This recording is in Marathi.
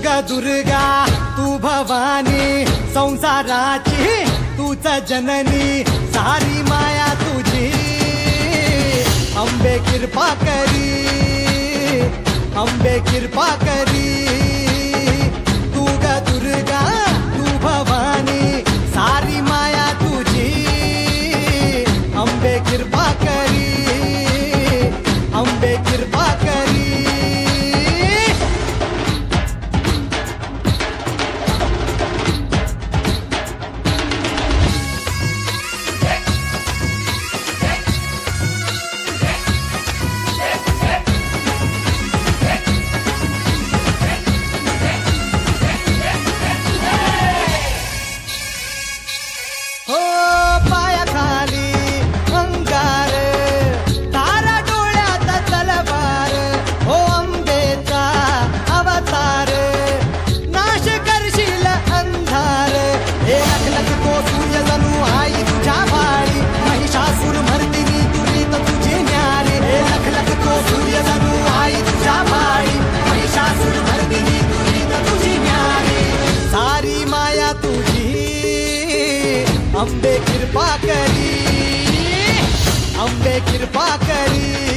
ग दुर्गा तू भवानी संसाराची तूच जननी सारी माया तुझी अंबे कृपा करी अंबे कृपा करी तू ग दुर्गा तू भवानी सारी माया तुझी अंबे कृपा करी अंबे कृपा करी अंबे कृपा करी अंबे कृपा करी।